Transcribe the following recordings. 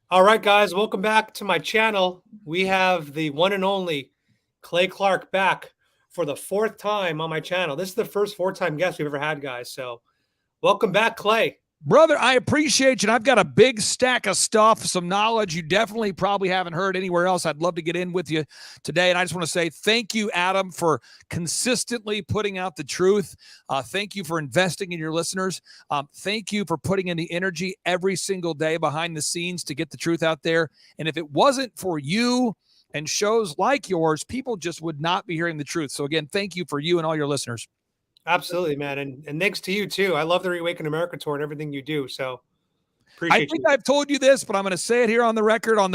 All right, guys, welcome back to my channel. We have the one and only Clay Clark back for the fourth time on my channel. This is the first four-time guest we've ever had, guys. So welcome back, Clay. Brother, I appreciate you. And I've got a big stack of stuff, some knowledge you definitely probably haven't heard anywhere else. I'd love to get in with you today. And I just want to say thank you, Adam, for consistently putting out the truth. Thank you for investing in your listeners. Thank you for putting in the energy every single day behind the scenes to get the truth out there. And if it wasn't for you and shows like yours, people just would not be hearing the truth. So again, thank you for you and all your listeners. Absolutely, man. And thanks to you, too. I love the Reawaken America tour and everything you do. So appreciate I think I've told you this, but I'm going to say it here on the record, on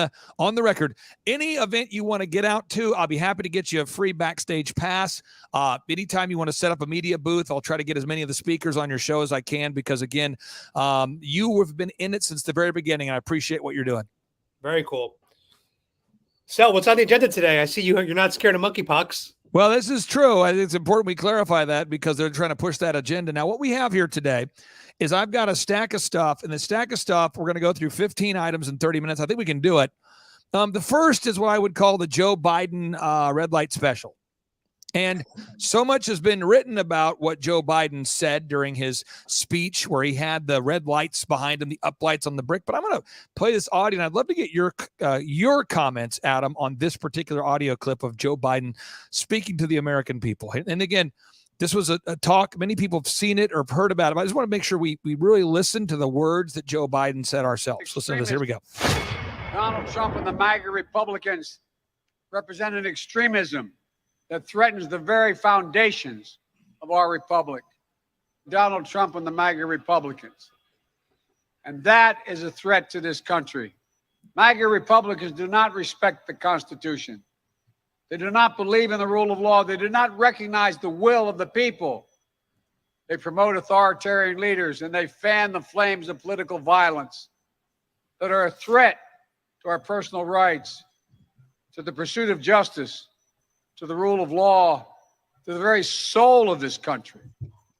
the record. Any event you want to get out to, I'll be happy to get you a free backstage pass. Anytime you want to set up a media booth, I'll try to get as many of the speakers on your show as I can, because again, you have been in it since the very beginning, and I appreciate what you're doing. Very cool. So what's on the agenda today? I see you're not scared of monkeypox. Well, this is true. I think it's important we clarify that, because they're trying to push that agenda. Now, what we have here today is I've got a stack of stuff, and the stack of stuff, we're going to go through 15 items in 30 minutes. I think we can do it. The first is what I would call the Joe Biden red light special. And so much has been written about what Joe Biden said during his speech, where he had the red lights behind him, the up lights on the brick. But I'm going to play this audio, and I'd love to get your comments, Adam, on this particular audio clip of Joe Biden speaking to the American people. And again, this was a talk. Many people have seen it or have heard about it. But I just want to make sure we really listen to the words that Joe Biden said ourselves. Listen to this. Here we go. Donald Trump and the MAGA Republicans represent an extremism that threatens the very foundations of our republic. Donald Trump and the MAGA Republicans. And that is a threat to this country. MAGA Republicans do not respect the Constitution. They do not believe in the rule of law. They do not recognize the will of the people. They promote authoritarian leaders, and they fan the flames of political violence that are a threat to our personal rights, to the pursuit of justice, to the rule of law, to the very soul of this country.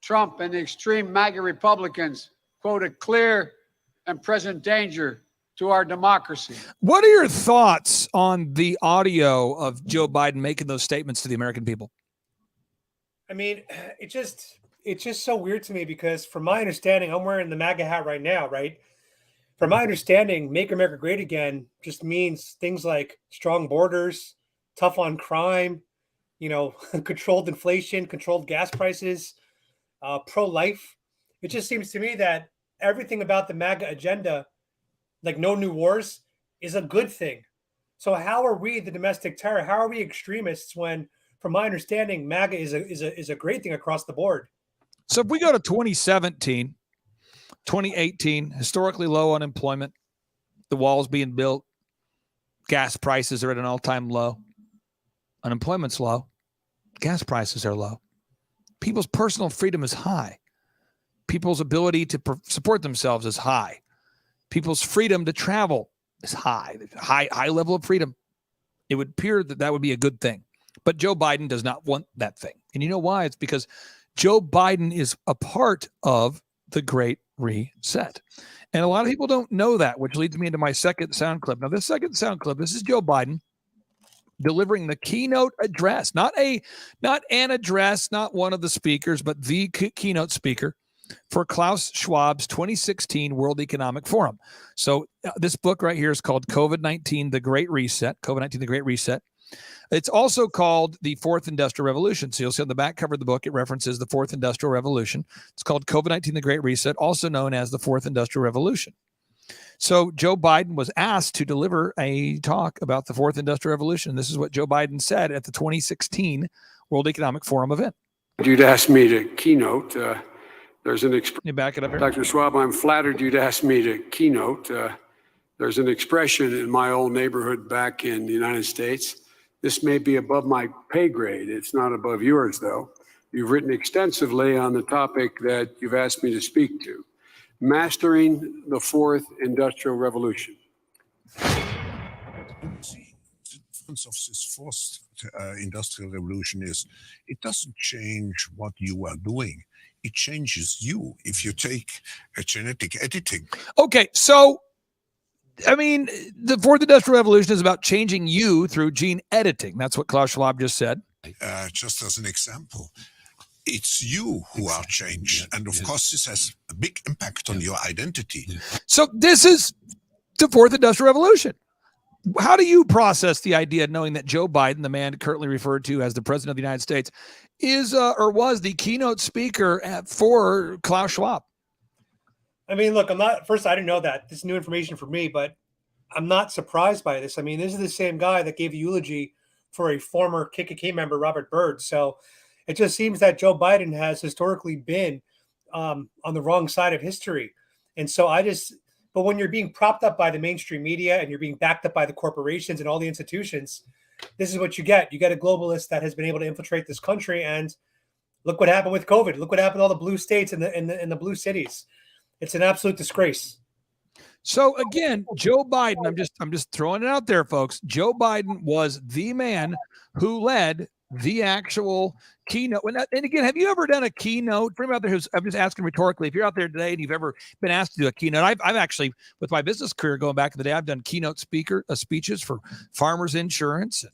Trump and the extreme MAGA Republicans quote a clear and present danger to our democracy. What are your thoughts on the audio of Joe Biden making those statements to the American people? I mean, it's just so weird to me, because from my understanding, I'm wearing the MAGA hat right now, right? From my understanding, Make America Great Again just means things like strong borders, tough on crime, controlled inflation, controlled gas prices, pro-life. It just seems to me that everything about the MAGA agenda, like no new wars, is a good thing. So how are we the domestic terror? How are we extremists when, from my understanding, MAGA is a great thing across the board? So if we go to 2017, 2018, historically low unemployment, the wall's being built, gas prices are at an all-time low, unemployment's low, gas prices are low, people's personal freedom is high, people's ability to support themselves is high, people's freedom to travel is high level of freedom. It would appear that would be a good thing. But Joe Biden does not want that thing. And you know why? It's because Joe Biden is a part of the Great Reset. And a lot of people don't know that, which leads me into my second sound clip. Now, this second sound clip, this is Joe Biden delivering the keynote address, not an address, not one of the speakers, but the keynote speaker for Klaus Schwab's 2016 World Economic Forum. So this book right here is called COVID-19, The Great Reset, COVID-19, The Great Reset. It's also called the Fourth Industrial Revolution. So you'll see on the back cover of the book, it references the Fourth Industrial Revolution. It's called COVID-19, The Great Reset, also known as the Fourth Industrial Revolution. So Joe Biden was asked to deliver a talk about the Fourth Industrial Revolution. This is what Joe Biden said at the 2016 World Economic Forum event. You'd ask me to keynote. There's an You back it up here. Dr. Schwab, I'm flattered you'd ask me to keynote. There's an expression in my old neighborhood back in the United States. This may be above my pay grade. It's not above yours, though. You've written extensively on the topic that you've asked me to speak to. Mastering the Fourth Industrial Revolution. See, the difference of this fourth industrial revolution is it doesn't change what you are doing. It changes you if you take a genetic editing. Okay, so I mean, the fourth industrial revolution is about changing you through gene editing. That's what Klaus Schwab just said. Just as an example, it's you who are changed. And of course, this has a big impact on your identity. So this is the fourth industrial revolution. How do you process the idea knowing that Joe Biden, the man currently referred to as the president of the United States, is or was the keynote speaker for Klaus Schwab? I mean, look, I didn't know that. This is new information for me, but I'm not surprised by this. I mean, this is the same guy that gave a eulogy for a former KKK member, Robert Byrd. So it just seems that Joe Biden has historically been on the wrong side of history. And so but when you're being propped up by the mainstream media and you're being backed up by the corporations and all the institutions, this is what you get. You get a globalist that has been able to infiltrate this country. And look what happened with COVID. Look what happened to all the blue states and the blue cities. It's an absolute disgrace. So again, Joe Biden, I'm just throwing it out there, folks. Joe Biden was the man who led the actual keynote. And again, have you ever done a keynote? For anybody out there I'm just asking rhetorically, if you're out there today and you've ever been asked to do a keynote, I've actually, with my business career going back in the day, I've done keynote speeches for Farmers Insurance,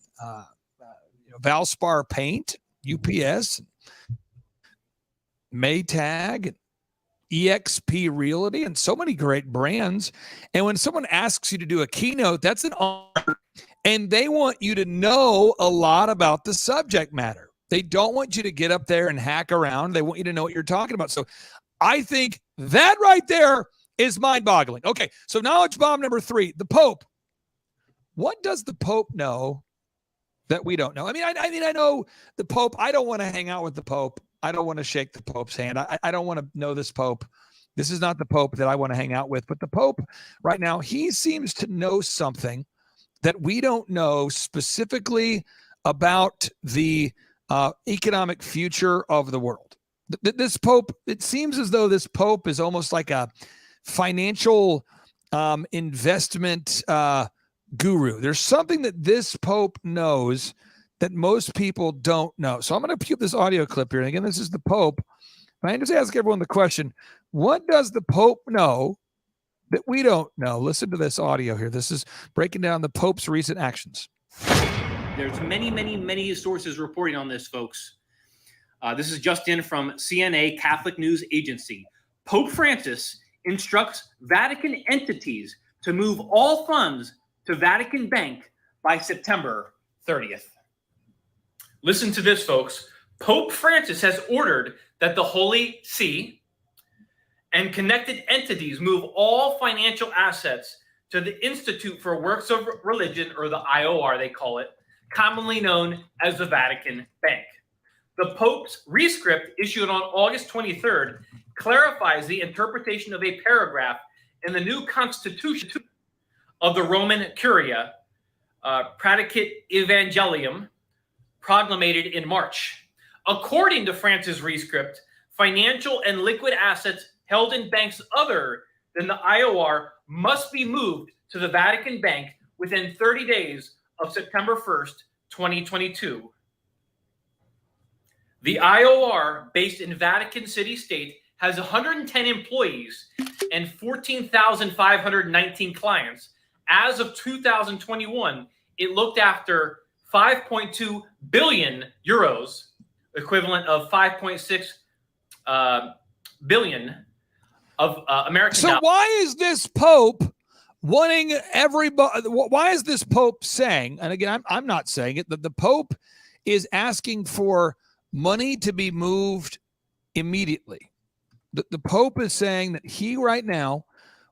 Valspar Paint, UPS, Maytag, EXP Realty, and so many great brands. And when someone asks you to do a keynote, that's an honor. And they want you to know a lot about the subject matter. They don't want you to get up there and hack around. They want you to know what you're talking about. So I think that right there is mind-boggling. Okay, so knowledge bomb number 3, the Pope. What does the Pope know that we don't know? I mean, I know the Pope. I don't want to hang out with the Pope. I don't want to shake the Pope's hand. I don't want to know this Pope. This is not the Pope that I want to hang out with. But the Pope right now, he seems to know something that we don't know specifically about the economic future of the world. This Pope, it seems as though this Pope is almost like a financial investment guru. There's something that this Pope knows that most people don't know. So I'm going to cue this audio clip here. And again, this is the Pope. I just ask everyone the question, what does the Pope know that we don't know? Listen to this audio here. This is breaking down the Pope's recent actions. There's many sources reporting on this, folks. This is just in from CNA, Catholic News Agency. Pope Francis instructs Vatican entities to move all funds to Vatican Bank by September 30th. Listen to this, folks. Pope Francis has ordered that the Holy See and connected entities move all financial assets to the Institute for Works of Religion, or the IOR, they call it, commonly known as the Vatican Bank. The Pope's rescript, issued on August 23rd, clarifies the interpretation of a paragraph in the new constitution of the Roman Curia, Praedicate Evangelium, proclamated in March. According to Francis' rescript, financial and liquid assets held in banks other than the IOR must be moved to the Vatican Bank within 30 days of September 1st, 2022. The IOR, based in Vatican City State, has 110 employees and 14,519 clients. As of 2021, it looked after 5.2 billion euros, equivalent of 5.6 billion of American dollars. So why is this Pope wanting everybody? Why is this Pope saying, and again, I'm not saying it, that the Pope is asking for money to be moved immediately? The Pope is saying that he right now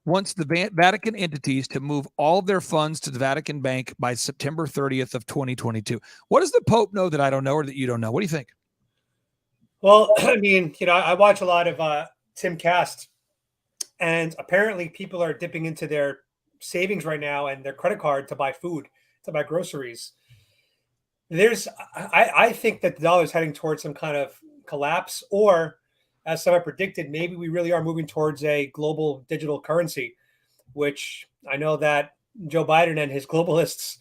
wants the Vatican entities to move all of their funds to the Vatican Bank by September 30th of 2022. What does the Pope know that I don't know or that you don't know? What do you think? Well, I mean, I watch a lot of Tim Cast, and apparently people are dipping into their savings right now and their credit card to buy food, to buy groceries. I think that the dollar is heading towards some kind of collapse, or as some have predicted, maybe we really are moving towards a global digital currency, which I know that Joe Biden and his globalists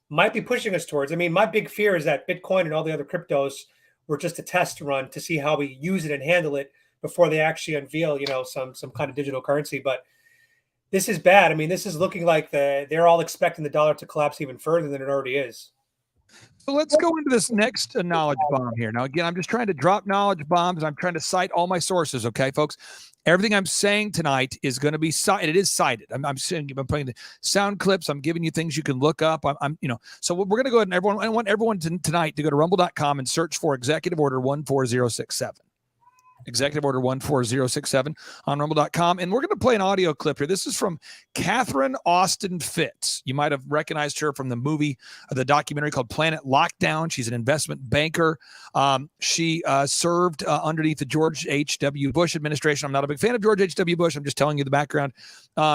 might be pushing us towards. I mean, my big fear is that Bitcoin and all the other cryptos were just a test run to see how we use it and handle it before they actually unveil, some kind of digital currency. But this is bad. I mean, this is looking like they're all expecting the dollar to collapse even further than it already is. So let's go into this next knowledge bomb here. Now, again, I'm just trying to drop knowledge bombs. I'm trying to cite all my sources. Okay, folks, everything I'm saying tonight is going to be cited. It is cited. I'm putting the sound clips. I'm giving you things you can look up. So we're going to go ahead and I want everyone tonight to go to rumble.com and search for Executive Order 14067. Executive Order 14067 on rumble.com. And we're going to play an audio clip here. This is from Catherine Austin Fitts. You might have recognized her from the movie, the documentary called Planet Lockdown. She's an investment banker. She served underneath the George H.W. Bush administration. I'm not a big fan of George H.W. Bush. I'm just telling you the background.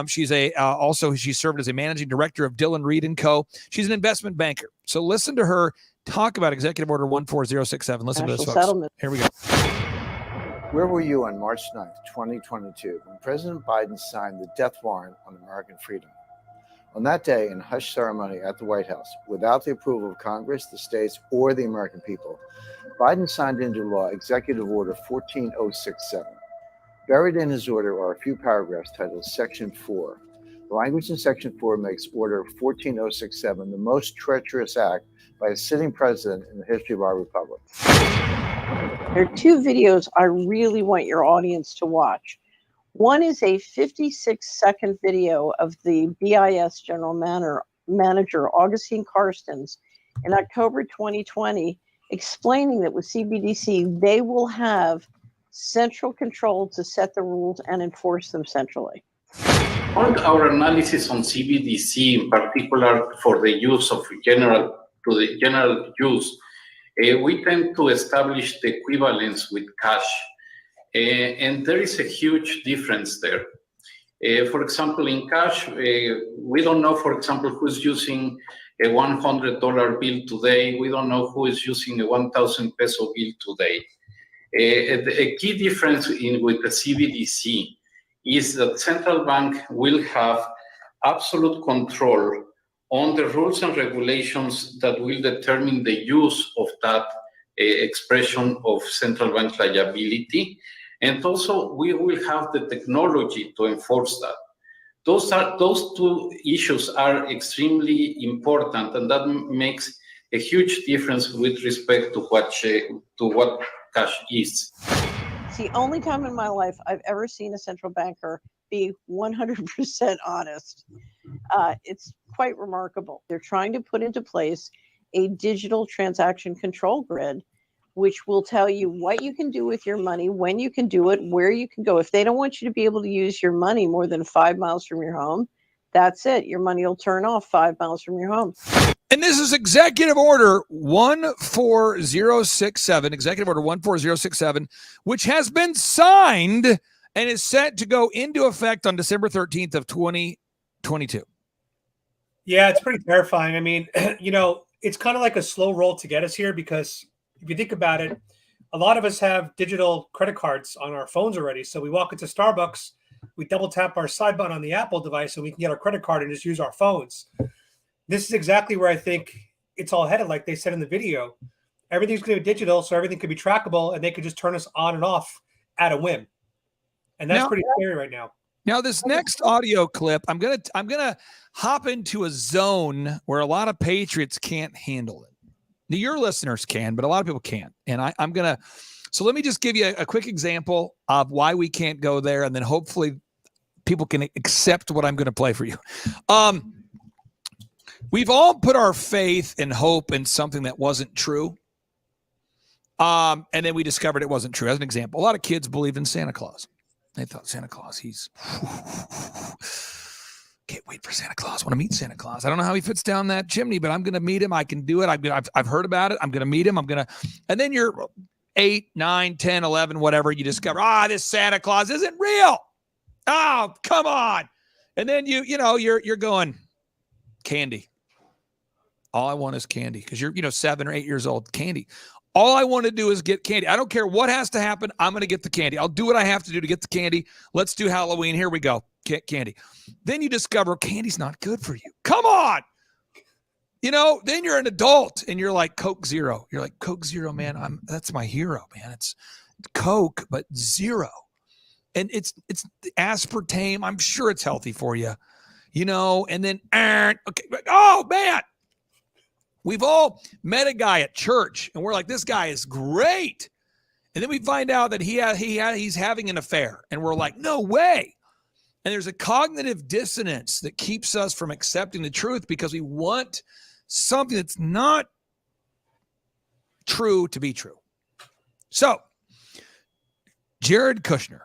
She served as a managing director of Dillon Reed & Co. She's an investment banker. So listen to her talk about Executive Order 14067. Listen to this, folks. Settlement. Here we go. Where were you on March 9th, 2022, when President Biden signed the death warrant on American freedom? On that day, in hush ceremony at the White House, without the approval of Congress, the states, or the American people, Biden signed into law Executive Order 14067. Buried in his order are a few paragraphs titled Section 4. The language in Section 4 makes Order 14067 the most treacherous act by a sitting president in the history of our republic. There are two videos I really want your audience to watch. One is a 56-second video of the BIS General Manager Augustine Carstens in October 2020 explaining that with CBDC, they will have central control to set the rules and enforce them centrally. All our analysis on CBDC, in particular for the use of general use, we tend to establish the equivalence with cash, and there is a huge difference there. For example, in cash, we don't know, for example, who's using a $100 bill today. We don't know who is using a 1,000 peso bill today. A key difference with the CBDC is that central bank will have absolute control on the rules and regulations that will determine the use of that expression of central bank liability. And also, we will have the technology to enforce that. Those two issues are extremely important, and that makes a huge difference with respect to what cash is. It's the only time in my life I've ever seen a central banker be 100% honest. It's quite remarkable. They're trying to put into place a digital transaction control grid, which will tell you what you can do with your money, when you can do it, where you can go. If they don't want you to be able to use your money more than 5 miles from your home, that's it. Your money will turn off 5 miles from your home. And this is Executive Order 14067, Executive Order 14067, which has been signed and is set to go into effect on December 13th of 2022. Yeah, it's pretty terrifying. I mean, it's kind of like a slow roll to get us here because if you think about it, a lot of us have digital credit cards on our phones already. So we walk into Starbucks, we double tap our side button on the Apple device and we can get our credit card and just use our phones. This is exactly where I think it's all headed, like they said in the video. Everything's going to be digital, so everything could be trackable, and they could just turn us on and off at a whim. And that's pretty scary right now. Now, this next audio clip, I'm gonna hop into a zone where a lot of patriots can't handle it. Now, your listeners can, but a lot of people can't. And so let me just give you a quick example of why we can't go there, and then hopefully people can accept what I'm going to play for you. We've all put our faith and hope in something that wasn't true. And then we discovered it wasn't true. As an example, a lot of kids believed in Santa Claus. They thought Santa Claus, can't wait for Santa Claus. I want to meet Santa Claus. I don't know how he fits down that chimney, but I'm going to meet him. I can do it. I've heard about it. I'm going to meet him. And then you're 8, 9, 10, 11, whatever. You discover, this Santa Claus isn't real. Oh, come on. And then you're going, candy. All I want is candy because you're 7 or 8 years old. Candy. All I want to do is get candy. I don't care what has to happen. I'm going to get the candy. I'll do what I have to do to get the candy. Let's do Halloween. Here we go. Candy. Then you discover candy's not good for you. Come on. Then you're an adult and you're like Coke Zero. You're like, Coke Zero, man. That's my hero, man. It's Coke, but zero. and it's the aspartame. I'm sure it's healthy for you, you know. And then, okay, oh man, we've all met a guy at church, and we're like, this guy is great. And then we find out that he's having an affair, and we're like, no way. And there's a cognitive dissonance that keeps us from accepting the truth because we want something that's not true to be true. So, Jared Kushner,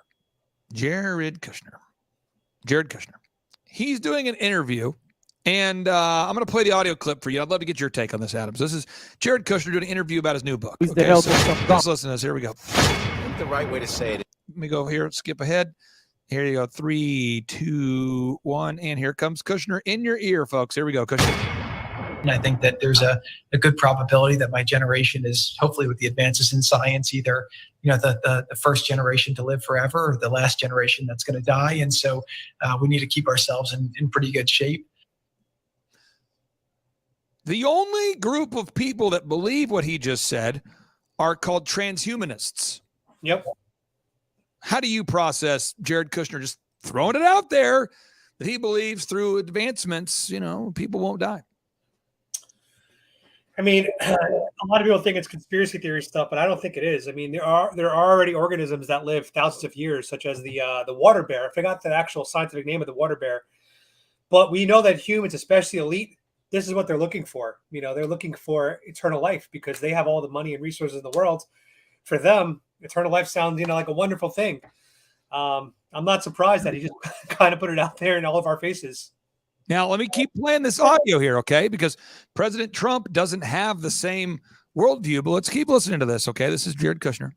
he's doing an interview, and I'm going to play the audio clip for you. I'd love to get your take on this, Adam. So this is Jared Kushner doing an interview about his new book. Okay, so let's listen to this. Here we go. I think the right way to say it. Let me go here. Skip ahead. Here you go. 3, 2, 1. And here comes Kushner in your ear, folks. Here we go, Kushner. And I think that there's a good probability that my generation is, hopefully with the advances in science, either, you know, the first generation to live forever or the last generation that's going to die. And so we need to keep ourselves in pretty good shape. The only group of people that believe what he just said are called transhumanists. Yep. How do you process Jared Kushner just throwing it out there that he believes through advancements, you know, people won't die? I mean, a lot of people think it's conspiracy theory stuff, but I don't think it is. I mean, there are already organisms that live thousands of years, such as the water bear. I forgot the actual scientific name of the water bear, but we know that humans, especially elite, this is what they're looking for. You know, they're looking for eternal life because they have all the money and resources in the world. For them, eternal life sounds, you know, like a wonderful thing. I'm not surprised that he just kind of put it out there in all of our faces. Now, let me keep playing this audio here, okay? Because President Trump doesn't have the same worldview, but let's keep listening to this, okay? This is Jared Kushner.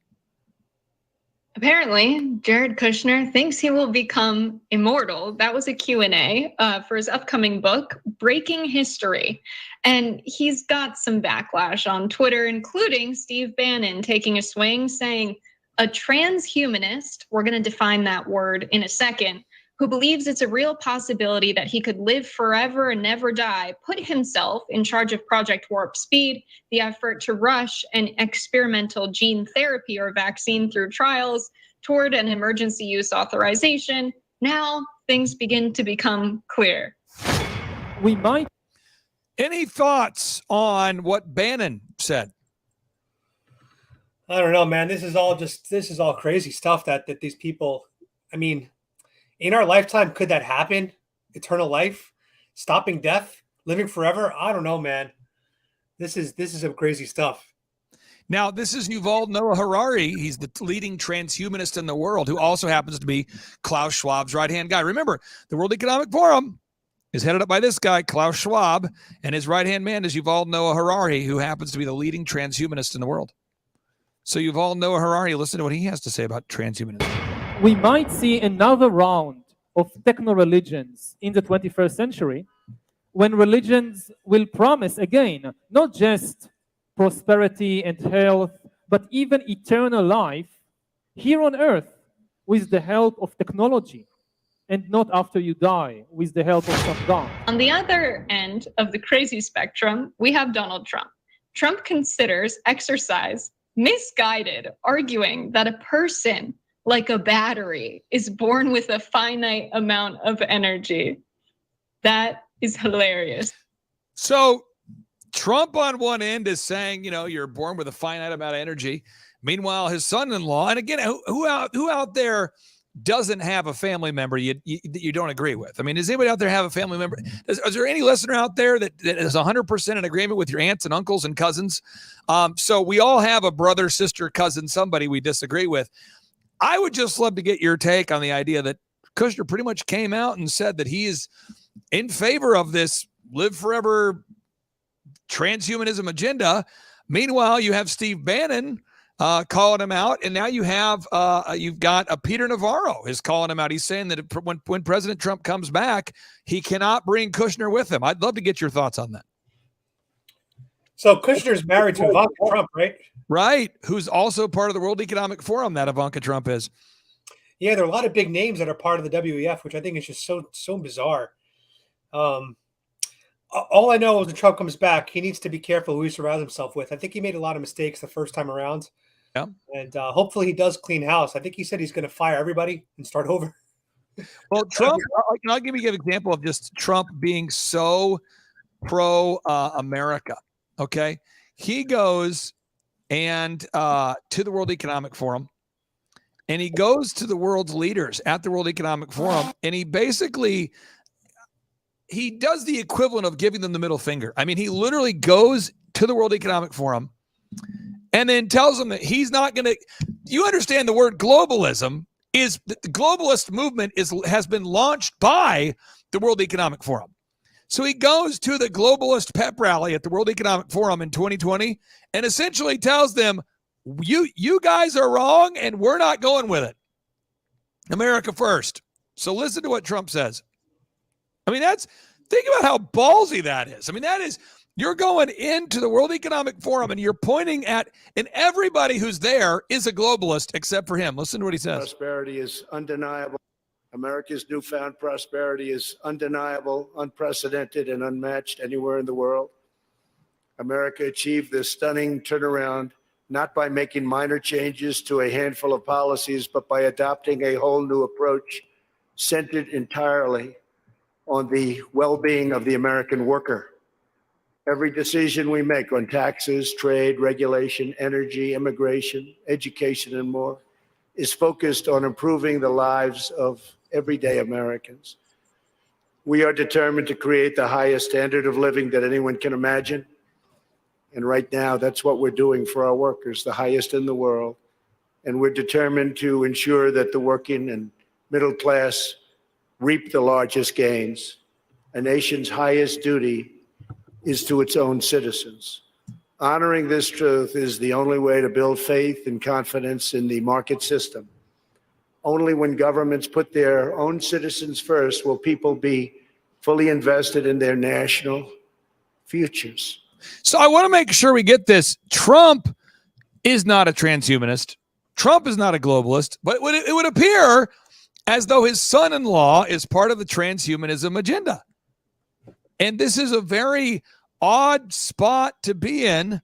Apparently, Jared Kushner thinks he will become immortal. That was a Q&A for his upcoming book, Breaking History. And he's got some backlash on Twitter, including Steve Bannon taking a swing, saying a transhumanist, we're going to define that word in a second, who believes it's a real possibility that he could live forever and never die, put himself in charge of Project Warp Speed, the effort to rush an experimental gene therapy or vaccine through trials toward an emergency use authorization. Now things begin to become clear. We might. Any thoughts on what Bannon said? I don't know, man. This is all crazy stuff that these people, I mean, in our lifetime, could that happen? Eternal life, stopping death, living forever? I don't know, man. This is some crazy stuff. Now, this is Yuval Noah Harari. He's the leading transhumanist in the world, who also happens to be Klaus Schwab's right-hand guy. Remember, the World Economic Forum is headed up by this guy, Klaus Schwab, and his right-hand man is Yuval Noah Harari, who happens to be the leading transhumanist in the world. So Yuval Noah Harari, listen to what he has to say about transhumanism. We might see another round of techno-religions in the 21st century when religions will promise, again, not just prosperity and health, but even eternal life here on earth with the help of technology, and not after you die with the help of some god. On the other end of the crazy spectrum, we have Donald Trump. Trump considers exercise misguided, arguing that a person like a battery is born with a finite amount of energy. That is hilarious. So Trump on one end is saying, you know, you're born with a finite amount of energy. Meanwhile, his son-in-law, and again, who out there doesn't have a family member you don't agree with? I mean, does anybody out there have a family member? Is there any listener out there that is 100% in agreement with your aunts and uncles and cousins? So we all have a brother, sister, cousin, somebody we disagree with. I would just love to get your take on the idea that Kushner pretty much came out and said that he is in favor of this live forever transhumanism agenda. Meanwhile, you have Steve Bannon calling him out, and now you have you've got Peter Navarro is calling him out. He's saying that when President Trump comes back, he cannot bring Kushner with him. I'd love to get your thoughts on that. So Kushner's married to Ivanka Trump, right? Right, who's also part of the World Economic Forum, that Ivanka Trump is. Yeah, there are a lot of big names that are part of the WEF, which I think is just so bizarre. All I know is when Trump comes back, he needs to be careful who he surrounds himself with. I think he made a lot of mistakes the first time around. Yeah. And hopefully he does clean house. I think he said he's going to fire everybody and start over. Well, Trump, I'll give you an example of just Trump being so pro-America, okay? He goes and to the World Economic Forum, and he goes to the world's leaders at the World Economic Forum, and he does the equivalent of giving them the middle finger. I mean, he literally goes to the World Economic Forum and then tells them that he's not going to – you understand the word globalism is – the globalist movement has been launched by the World Economic Forum. So he goes to the globalist pep rally at the World Economic Forum in 2020 and essentially tells them, you guys are wrong and we're not going with it. America first. So listen to what Trump says. I mean, think about how ballsy that is. I mean, you're going into the World Economic Forum and you're pointing at, and everybody who's there is a globalist except for him. Listen to what he says. Prosperity is undeniable. America's newfound prosperity is undeniable, unprecedented, and unmatched anywhere in the world. America achieved this stunning turnaround not by making minor changes to a handful of policies, but by adopting a whole new approach centered entirely on the well-being of the American worker. Every decision we make on taxes, trade, regulation, energy, immigration, education, and more is focused on improving the lives of everyday Americans. We are determined to create the highest standard of living that anyone can imagine. And right now, that's what we're doing for our workers, the highest in the world. And we're determined to ensure that the working and middle class reap the largest gains. A nation's highest duty is to its own citizens. Honoring this truth is the only way to build faith and confidence in the market system. Only when governments put their own citizens first will people be fully invested in their national futures. So I want to make sure we get this. Trump is not a transhumanist. Trump is not a globalist, but it would appear as though his son-in-law is part of the transhumanism agenda. And this is a very odd spot to be in.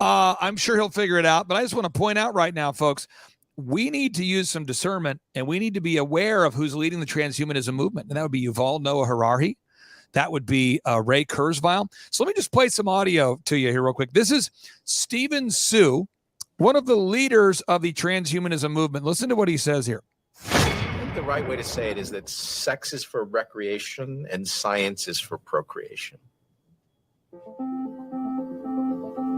I'm sure he'll figure it out, but I just want to point out right now, folks, we need to use some discernment and we need to be aware of who's leading the transhumanism movement. And that would be Yuval Noah Harari. That would be Ray Kurzweil. So let me just play some audio to you here real quick. This is Stephen Sue, one of the leaders of the transhumanism movement. Listen to what he says here. I think the right way to say it is that sex is for recreation and science is for procreation.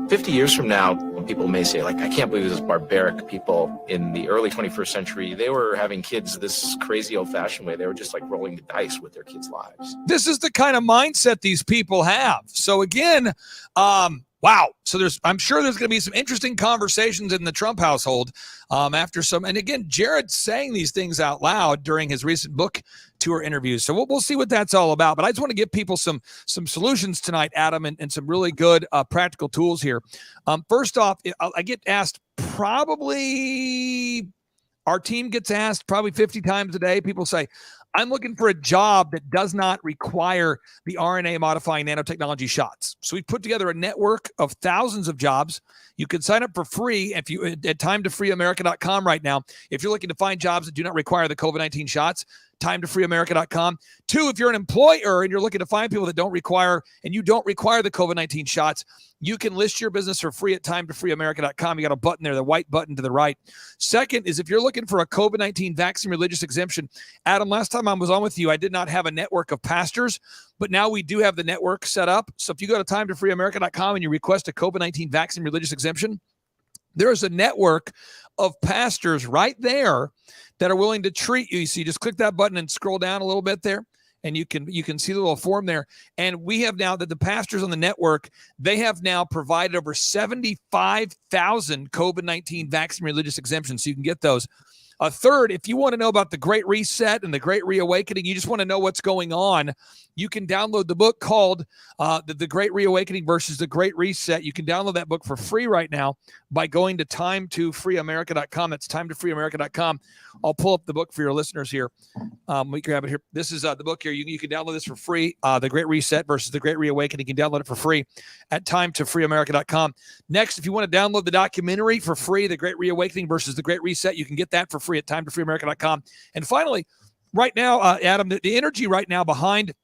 50 years from now, people may say, like, I can't believe this barbaric people in the early 21st century, they were having kids this crazy old-fashioned way. They were just like rolling the dice with their kids' lives. This is the kind of mindset these people have. So again, wow. So I'm sure there's going to be some interesting conversations in the Trump household after some. And again, Jared's saying these things out loud during his recent book tour interviews. So we'll see what that's all about. But I just want to give people some solutions tonight, Adam, and some really good practical tools here. First off, I get asked probably, our team gets asked probably 50 times a day. People say, I'm looking for a job that does not require the RNA modifying nanotechnology shots. So we've put together a network of thousands of jobs. You can sign up for free if you at timetofreeamerica.com right now. If you're looking to find jobs that do not require the COVID-19 shots, timetofreeamerica.com. 2, if you're an employer and you're looking to find people that don't require, and you don't require the COVID-19 shots, you can list your business for free at timetofreeamerica.com. You got a button there, the white button to the right. Second is if you're looking for a COVID-19 vaccine religious exemption. Adam, last time I was on with you, I did not have a network of pastors, but now we do have the network set up. So if you go to timetofreeamerica.com and you request a COVID-19 vaccine religious exemption, there's a network of pastors right there that are willing to treat you. So you just click that button and scroll down a little bit there, and you can see the little form there. And we have now that the pastors on the network, they have now provided over 75,000 COVID-19 vaccine religious exemptions. So you can get those. Third, if you want to know about the Great Reset and the Great Reawakening, you just want to know what's going on, you can download the book called The Great Reawakening versus the Great Reset. You can download that book for free right now by going to timetofreeamerica.com. That's timetofreeamerica.com. I'll pull up the book for your listeners here. We can grab it here. This is the book here. You can download this for free. The Great Reset versus the Great Reawakening. You can download it for free at timetofreeamerica.com. Next, if you want to download the documentary for free, The Great Reawakening versus the Great Reset, you can get that for free at timetofreeamerica.com. And finally, right now, Adam, the energy right now behind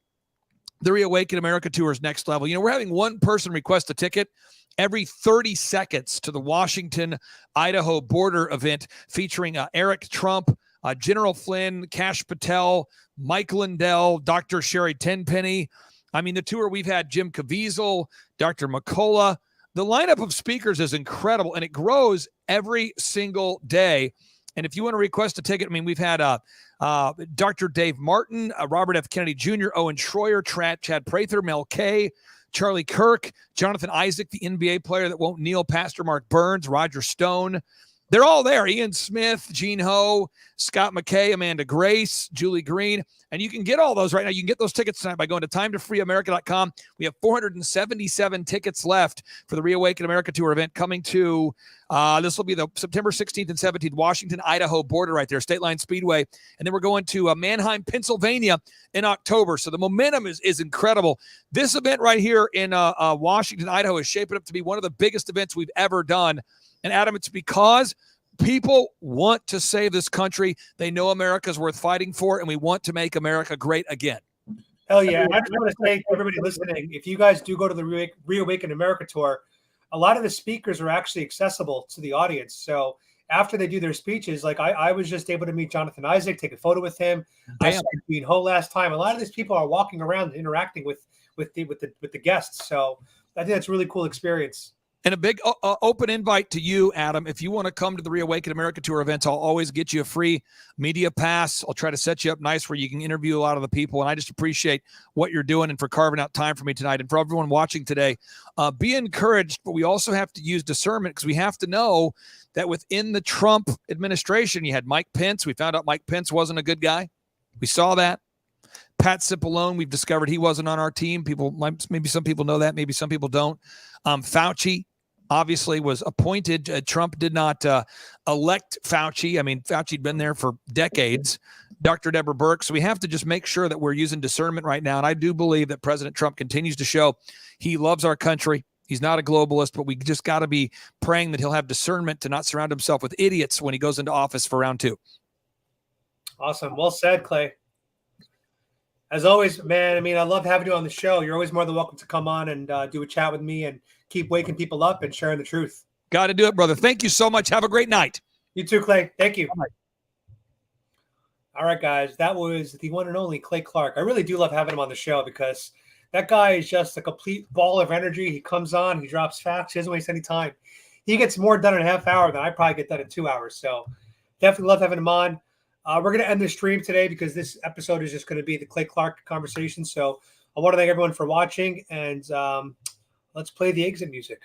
the Reawaken America Tour is next level. We're having one person request a ticket every 30 seconds to the Washington-Idaho border event featuring Eric Trump, General Flynn, Kash Patel, Mike Lindell, Dr. Sherry Tenpenny. I mean, the tour, we've had Jim Caviezel, Dr. McCullough. The lineup of speakers is incredible, and it grows every single day. And if you want to request a ticket, I mean, we've had Dr. Dave Martin, Robert F. Kennedy Jr., Owen Schroyer, Chad Prather, Mel Kay, Charlie Kirk, Jonathan Isaac, the NBA player that won't kneel, Pastor Mark Burns, Roger Stone. They're all there. Ian Smith, Gene Ho, Scott McKay, Amanda Grace, Julie Green. And you can get all those right now. You can get those tickets tonight by going to timetofreeamerica.com. We have 477 tickets left for the Reawaken America Tour event coming to, this will be the September 16th and 17th, Washington-Idaho border right there, State Line Speedway. And then we're going to Manheim, Pennsylvania in October. So the momentum is incredible. This event right here in Washington, Idaho is shaping up to be one of the biggest events we've ever done. And Adam, it's because people want to save this country. They know America's worth fighting for, and we want to make America great again. Hell yeah. I just want to say to everybody listening, if you guys do go to the Reawaken America Tour, a lot of the speakers are actually accessible to the audience. So after they do their speeches, like I was just able to meet Jonathan Isaac, take a photo with him. I saw Gene Ho last time. A lot of these people are walking around and interacting with the guests. So I think that's a really cool experience. And a big open invite to you, Adam. If you want to come to the Reawaken America Tour events, I'll always get you a free media pass. I'll try to set you up nice where you can interview a lot of the people. And I just appreciate what you're doing and for carving out time for me tonight. And for everyone watching today, be encouraged, but we also have to use discernment because we have to know that within the Trump administration, you had Mike Pence. We found out Mike Pence wasn't a good guy. We saw that. Pat Cipollone, we've discovered he wasn't on our team. Maybe some people know that. Maybe some people don't. Fauci obviously was appointed. Trump did not elect Fauci. I mean, Fauci'd been there for decades. Dr. Deborah Birx. So we have to just make sure that we're using discernment right now. And I do believe that President Trump continues to show he loves our country. He's not a globalist, but we just got to be praying that he'll have discernment to not surround himself with idiots when he goes into office for round 2. Awesome. Well said, Clay. As always, man, I mean, I love having you on the show. You're always more than welcome to come on and do a chat with me and keep waking people up and sharing the truth. Got to do it, brother. Thank you so much. Have a great night. You too, Clay. Thank you. All right, guys. That was the one and only Clay Clark. I really do love having him on the show because that guy is just a complete ball of energy. He comes on, he drops facts, he doesn't waste any time. He gets more done in a half hour than I probably get done in 2 hours. So definitely love having him on. We're going to end the stream today because this episode is just going to be the Clay Clark conversation. So I want to thank everyone for watching, and let's play the exit music.